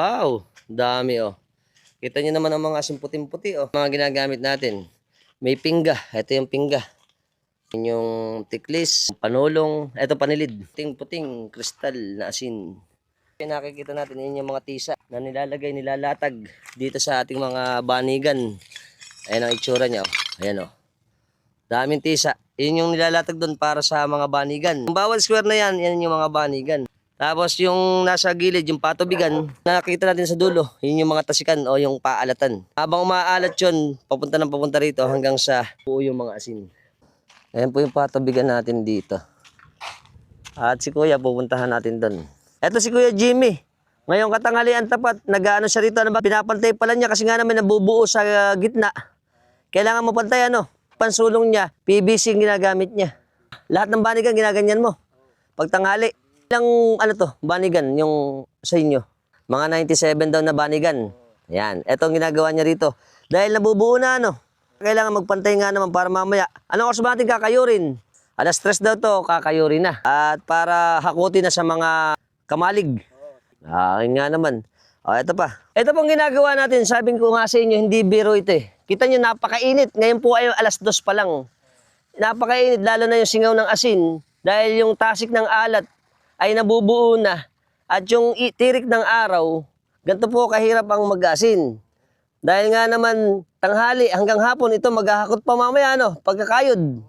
Wow, dami oh. Kita nyo naman ang mga asin puting-puti oh. Mga ginagamit natin. May pingga. Ito yung pingga. Yung tiklis, panulong, ito panilid. Puting-puting kristal na asin. Nakikita natin yun yung mga tisa na nilalatag dito sa ating mga banigan. Ayan ang itsura niya oh. Ayan oh. Daming tisa. Yun yung nilalatag doon para sa mga banigan. Yung bawat square na yan, yan yung mga banigan. Tapos yung nasa gilid, yung patubigan, nakikita natin sa dulo, yun yung mga tasikan o yung paalatan. Habang umaalat yun, papunta rito hanggang sa buo yung mga asin. Ayan po yung patubigan natin dito. At si Kuya, pupuntahan natin doon. Eto si Kuya Jimmy. Ngayong katanghalian tapat, nag-ano siya rito, ano ba? Pinapantay pala niya kasi nga naman nabubuo sa gitna. Kailangan mo pantay ano? Pansulong niya, PVC yung ginagamit niya. Lahat ng banigan ginaganyan mo. Pag tanghali, ilang ano to, banigan yung sa inyo? Mga 97 daw na banigan. Yan, etong ginagawa niya rito. Dahil nabubuo na ano, kailangan magpantay nga naman para mamaya. Anong oras ba natin kakayurin? Alas 3 daw to, kakayurin na. At para hakutin na sa mga kamalig. Nga naman. O, ito pa. Ito pong ginagawa natin, sabi ko nga sa inyo, hindi biro ito eh. Kita nyo, napakainit. Ngayon po ay alas 2 pa lang. Napakainit, lalo na yung singaw ng asin. Dahil yung tasik ng alat ay nabubuo na. At yung tirik ng araw, ganito po kahirap ang mag-asin. Dahil nga naman, tanghali hanggang hapon, ito maghahakot pa mamaya, ano, pagkakayod.